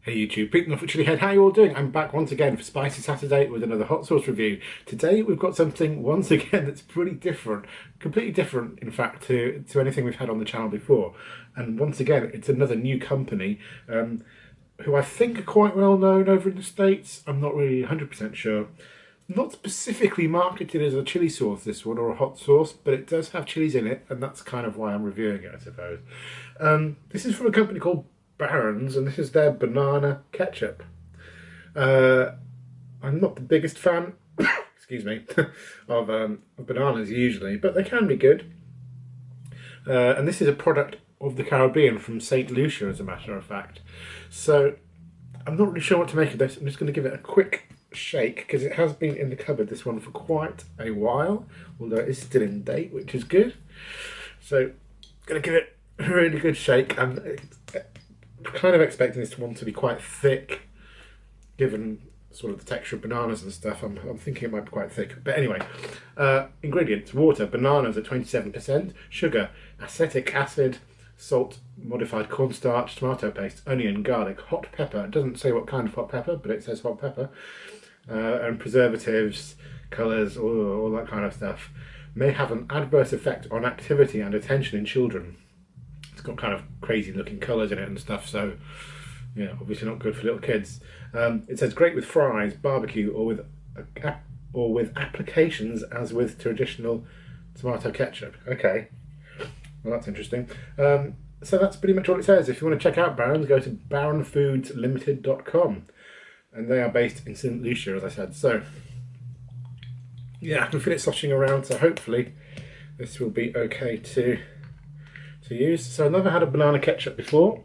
Hey YouTube, Pete the Chili Head, how are you all doing? I'm back once again for Spicy Saturday with another hot sauce review. Today we've got something once again that's pretty different, completely different in fact to anything we've had on the channel before. And once again it's another new company who I think are quite well known over in the States. I'm not really 100% sure. Not specifically marketed as a chili sauce, this one, or a hot sauce, but it does have chilies in it, and that's kind of why I'm reviewing it, I suppose. This is from a company called Barron's, and this is their banana ketchup. I'm not the biggest fan, excuse me, of bananas usually, but they can be good. And this is a product of the Caribbean from St. Lucia, as a matter of fact. So I'm not really sure what to make of this. I'm just going to give it a quick shake because it has been in the cupboard, this one, for quite a while, although it is still in date, which is good. So I'm going to give it a really good shake. I'm kind of expecting this one to be quite thick, given sort of the texture of bananas and stuff. I'm thinking it might be quite thick. But anyway, ingredients: water, bananas at 27%, sugar, acetic acid, salt, modified cornstarch, tomato paste, onion, garlic, hot pepper. It doesn't say what kind of hot pepper, but it says hot pepper. And preservatives, colours, all that kind of stuff. May have an adverse effect on activity and attention in children. It's got kind of crazy looking colours in it and stuff, so yeah, obviously not good for little kids. It says great with fries, barbecue, or with applications as with traditional tomato ketchup. Okay, well that's interesting. So that's pretty much all it says. If you want to check out Barron's, go to baronfoodslimited.com, and they are based in St. Lucia, as I said. So yeah, I can feel it sloshing around, so hopefully this will be okay to use. So I've never had a banana ketchup before.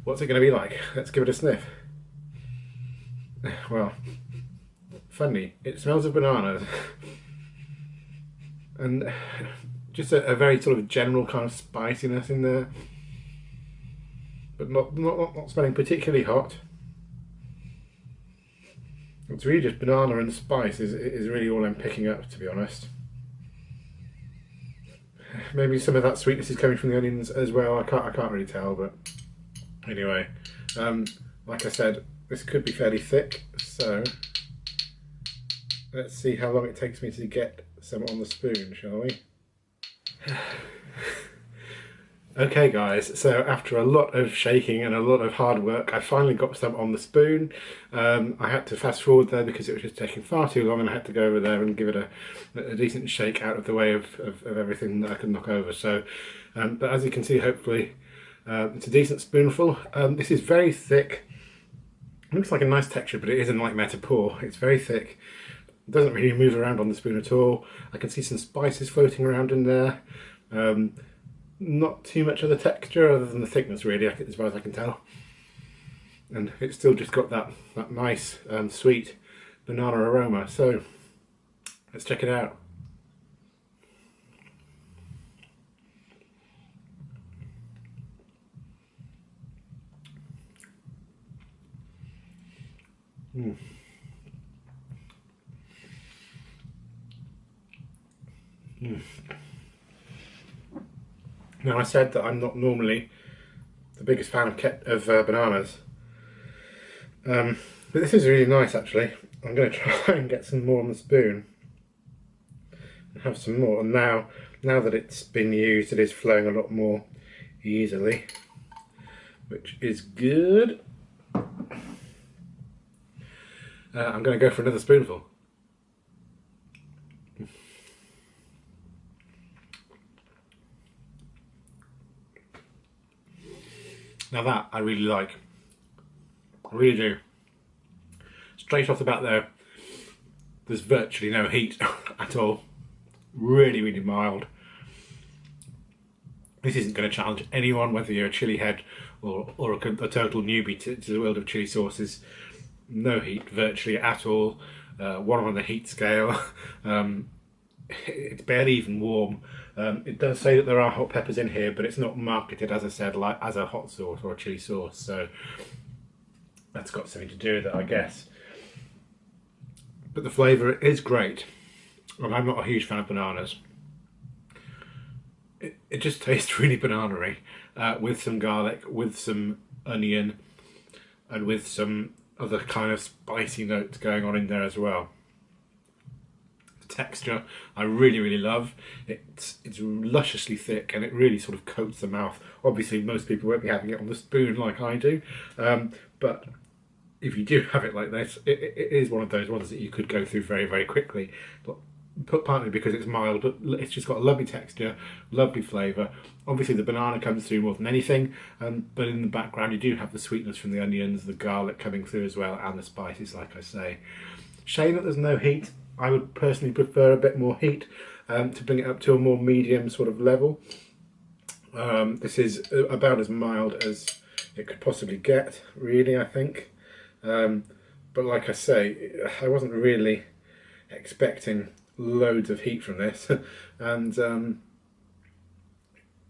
What's it going to be like? Let's give it a sniff. Well, funny, it smells of bananas and just a very sort of general kind of spiciness in there, but not smelling particularly hot. It's really just banana and spice is really all I'm picking up, to be honest. Maybe some of that sweetness is coming from the onions as well. I can't really tell, but anyway, like I said, this could be fairly thick, so let's see how long it takes me to get some on the spoon, shall we? Okay guys, so after a lot of shaking and a lot of hard work, I finally got some on the spoon. I had to fast forward there because it was just taking far too long, and I had to go over there and give it a decent shake out of the way of everything that I could knock over. So, but as you can see, hopefully it's a decent spoonful. This is very thick. It looks like a nice texture, but it isn't like meant to pour. It's very thick. It doesn't really move around on the spoon at all. I can see some spices floating around in there. Not too much of the texture other than the thickness, really, as far as I can tell. And it's still just got that nice sweet banana aroma. So let's check it out. Mm. Mm. Now, I said that I'm not normally the biggest fan of bananas, but this is really nice actually. I'm going to try and get some more on the spoon and have some more. And now that it's been used, it is flowing a lot more easily, which is good. I'm going to go for another spoonful. Now that I really like. I really do. Straight off the bat there, there's virtually no heat at all. Really, really mild. This isn't going to challenge anyone, whether you're a chili head or a total newbie to the world of chili sauces. No heat virtually at all. 1 on the heat scale. It's barely even warm. It does say that there are hot peppers in here, but it's not marketed, as I said, like as a hot sauce or a chili sauce, so that's got something to do with it, I guess. But the flavour is great. Well, I'm not a huge fan of bananas. It just tastes really banana-y, with some garlic, with some onion, and with some other kind of spicy notes going on in there as well. The texture I really love. It's lusciously thick and it really sort of coats the mouth. Obviously most people won't be having it on the spoon like I do, but if you do have it like this, it is one of those ones that you could go through very quickly. But partly because it's mild, but it's just got a lovely texture, lovely flavour. Obviously the banana comes through more than anything, but in the background you do have the sweetness from the onions, the garlic coming through as well, and the spices, like I say. Shame that there's no heat. I would personally prefer a bit more heat to bring it up to a more medium sort of level. This is about as mild as it could possibly get, really, I think. But like I say, I wasn't really expecting loads of heat from this, and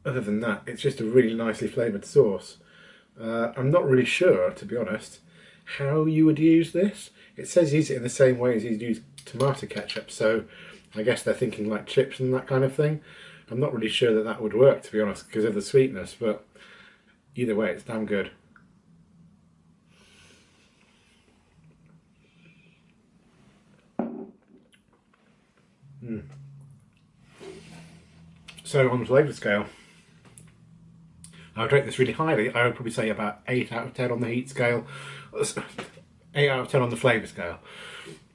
other than that, it's just a really nicely flavoured sauce. I'm not really sure, to be honest, how you would use this. It says use it in the same way as you'd use tomato ketchup, so I guess they're thinking like chips and that kind of thing. I'm not really sure that that would work, to be honest, because of the sweetness, but either way, it's damn good. So on the flavour scale, I would rate this really highly. I would probably say about 8 out of 10 on the heat scale, 8 out of 10 on the flavour scale,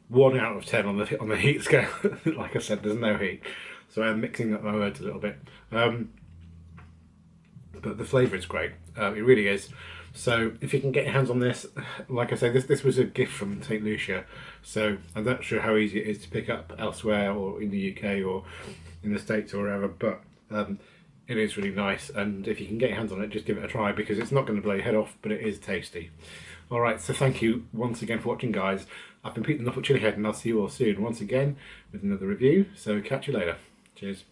1 out of 10 on the heat scale. Like I said, there's no heat, so I'm mixing up my words a little bit. But the flavour is great. It really is. So if you can get your hands on this, like I say, this was a gift from St. Lucia, so I'm not sure how easy it is to pick up elsewhere or in the UK or in the States or wherever, but it is really nice, and if you can get your hands on it, just give it a try, because it's not going to blow your head off, but it is tasty. Alright, so thank you once again for watching, guys. I've been Pete the Nuffle Chili Head, and I'll see you all soon once again with another review, so catch you later. Cheers.